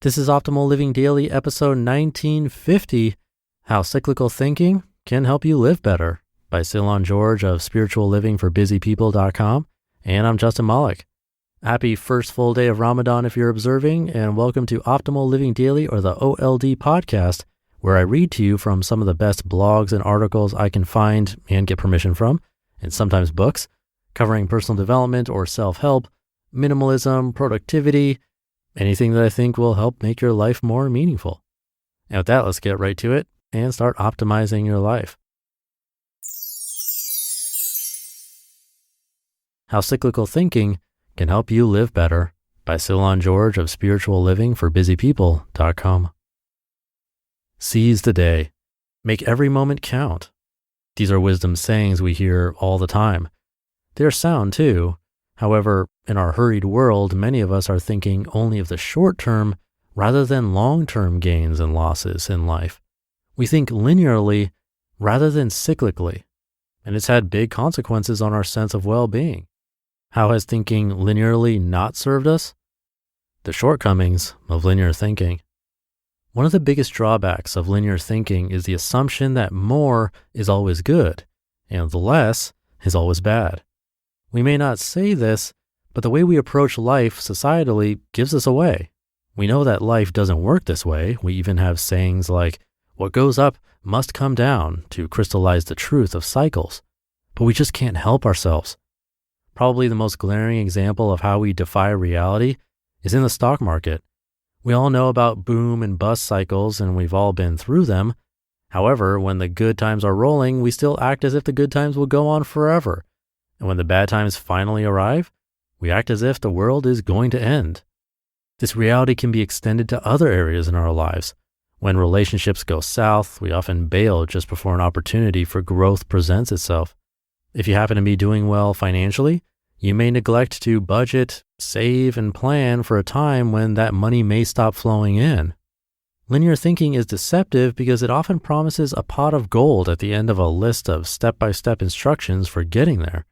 This is Optimal Living Daily, episode 1950, How Cyclical Thinking Can Help You Live Better, by Cylon George of spirituallivingforbusypeople.com. And I'm Justin Malik. Happy first full day of Ramadan if you're observing, and welcome to Optimal Living Daily, or the OLD podcast, where I read to you from some of the best blogs and articles I can find and get permission from, and sometimes books, covering personal development or self-help, minimalism, productivity, anything that I think will help make your life more meaningful. And with that, let's get right to it and start optimizing your life. How Cyclical Thinking Can Help You Live Better, by Cylon George of spirituallivingforbusypeople.com. Seize the day. Make every moment count. These are wisdom sayings we hear all the time. They're sound too. However, in our hurried world, many of us are thinking only of the short term rather than long-term gains and losses in life. We think linearly rather than cyclically, and it's had big consequences on our sense of well-being. How has thinking linearly not served us? The shortcomings of linear thinking. One of the biggest drawbacks of linear thinking is the assumption that more is always good and the less is always bad. We may not say this, but the way we approach life societally gives us away. We know that life doesn't work this way. We even have sayings like, "What goes up must come down," to crystallize the truth of cycles. But we just can't help ourselves. Probably the most glaring example of how we defy reality is in the stock market. We all know about boom and bust cycles, and we've all been through them. However, when the good times are rolling, we still act as if the good times will go on forever. And when the bad times finally arrive, we act as if the world is going to end. This reality can be extended to other areas in our lives. When relationships go south, we often bail just before an opportunity for growth presents itself. If you happen to be doing well financially, you may neglect to budget, save, and plan for a time when that money may stop flowing in. Linear thinking is deceptive because it often promises a pot of gold at the end of a list of step-by-step instructions for getting there.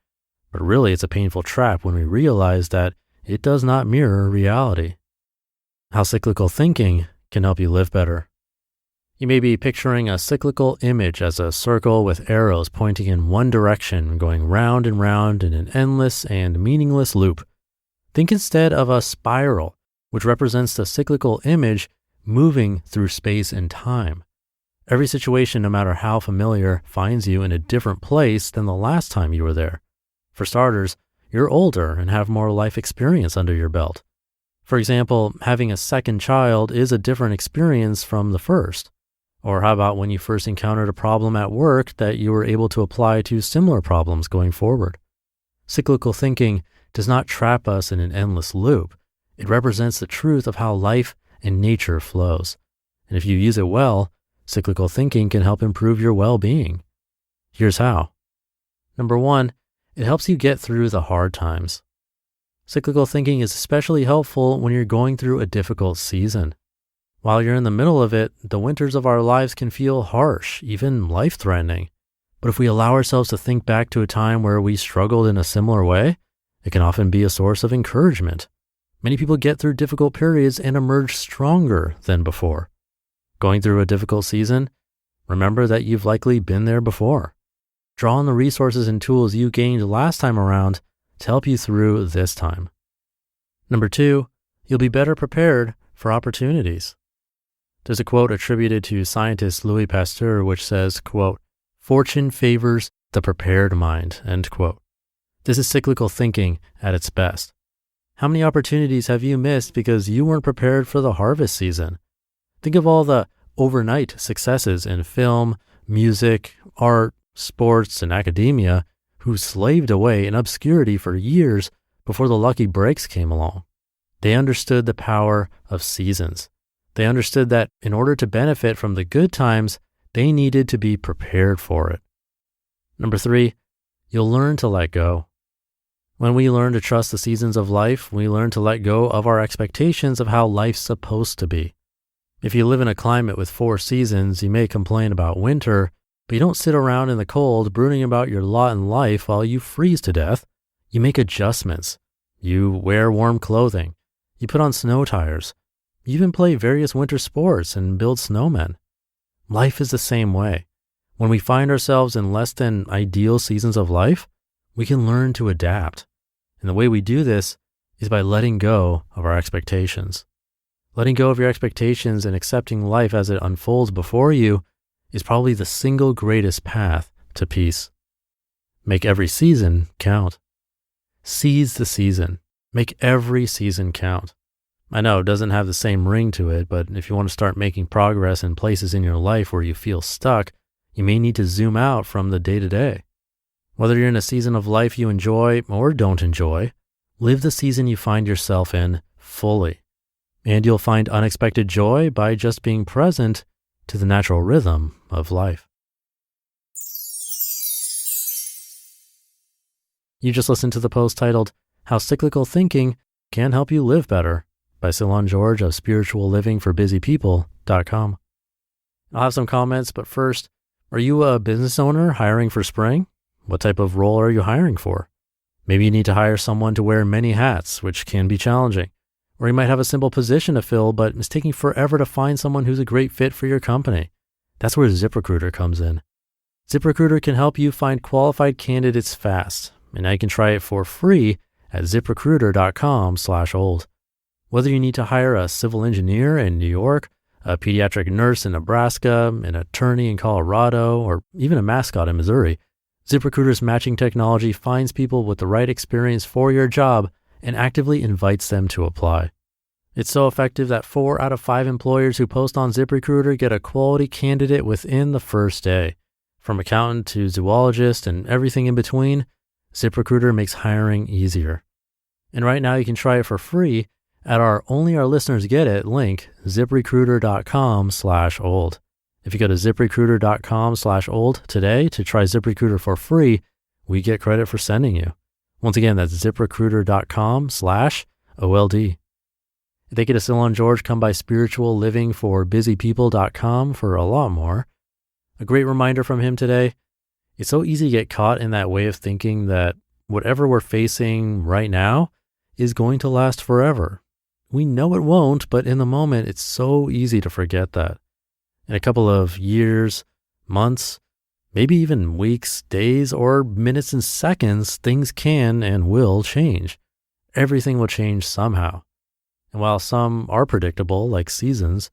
But really, it's a painful trap when we realize that it does not mirror reality. How cyclical thinking can help you live better. You may be picturing a cyclical image as a circle with arrows pointing in one direction, going round and round in an endless and meaningless loop. Think instead of a spiral, which represents the cyclical image moving through space and time. Every situation, no matter how familiar, finds you in a different place than the last time you were there. For starters, you're older and have more life experience under your belt. For example, having a second child is a different experience from the first. Or how about when you first encountered a problem at work that you were able to apply to similar problems going forward? Cyclical thinking does not trap us in an endless loop. It represents the truth of how life and nature flows. And if you use it well, cyclical thinking can help improve your well-being. Here's how. Number one, it helps you get through the hard times. Cyclical thinking is especially helpful when you're going through a difficult season. While you're in the middle of it, the winters of our lives can feel harsh, even life-threatening. But if we allow ourselves to think back to a time where we struggled in a similar way, it can often be a source of encouragement. Many people get through difficult periods and emerge stronger than before. Going through a difficult season, remember that you've likely been there before. Draw on the resources and tools you gained last time around to help you through this time. Number two, you'll be better prepared for opportunities. There's a quote attributed to scientist Louis Pasteur which says, quote, "Fortune favors the prepared mind," end quote. This is cyclical thinking at its best. How many opportunities have you missed because you weren't prepared for the harvest season? Think of all the overnight successes in film, music, art, sports, and academia who slaved away in obscurity for years before the lucky breaks came along. They understood the power of seasons. They understood that in order to benefit from the good times, they needed to be prepared for it. Number three, you'll learn to let go. When we learn to trust the seasons of life, we learn to let go of our expectations of how life's supposed to be. If you live in a climate with 4 seasons, you may complain about winter, but you don't sit around in the cold brooding about your lot in life while you freeze to death. You make adjustments. You wear warm clothing. You put on snow tires. You even play various winter sports and build snowmen. Life is the same way. When we find ourselves in less than ideal seasons of life, we can learn to adapt. And the way we do this is by letting go of our expectations. Letting go of your expectations and accepting life as it unfolds before you is probably the single greatest path to peace. Make every season count. Seize the season. Make every season count. I know it doesn't have the same ring to it, but if you want to start making progress in places in your life where you feel stuck, you may need to zoom out from the day-to-day. Whether you're in a season of life you enjoy or don't enjoy, live the season you find yourself in fully. And you'll find unexpected joy by just being present to the natural rhythm of life. You just listened to the post titled, How Cyclical Thinking Can Help You Live Better by Cylon George of spirituallivingforbusypeople.com. I'll have some comments, but first, are you a business owner hiring for spring? What type of role are you hiring for? Maybe you need to hire someone to wear many hats, which can be challenging. Or you might have a simple position to fill, but it's taking forever to find someone who's a great fit for your company. That's where ZipRecruiter comes in. ZipRecruiter can help you find qualified candidates fast, and now you can try it for free at ziprecruiter.com/old. Whether you need to hire a civil engineer in New York, a pediatric nurse in Nebraska, an attorney in Colorado, or even a mascot in Missouri, ZipRecruiter's matching technology finds people with the right experience for your job and actively invites them to apply. It's so effective that 4 out of 5 employers who post on ZipRecruiter get a quality candidate within the first day. From accountant to zoologist and everything in between, ZipRecruiter makes hiring easier. And right now you can try it for free at our Only Our Listeners Get It link, ziprecruiter.com/old. If you go to ziprecruiter.com/old today to try ZipRecruiter for free, we get credit for sending you. Once again, that's ziprecruiter.com/OLD. Thank you to Cylon George. Come by spirituallivingforbusypeople.com for a lot more. A great reminder from him today. It's so easy to get caught in that way of thinking that whatever we're facing right now is going to last forever. We know it won't, but in the moment, it's so easy to forget that. In a couple of years, months, maybe even weeks, days, or minutes and seconds, things can and will change. Everything will change somehow. And while some are predictable, like seasons,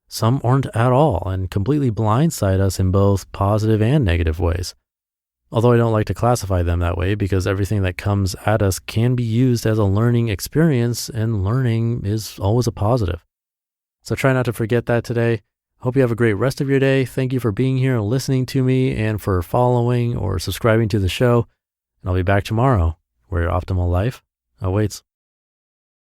some aren't at all and completely blindside us in both positive and negative ways. Although I don't like to classify them that way because everything that comes at us can be used as a learning experience, and learning is always a positive. So try not to forget that today. Hope you have a great rest of your day. Thank you for being here and listening to me and for following or subscribing to the show. And I'll be back tomorrow where your optimal life awaits.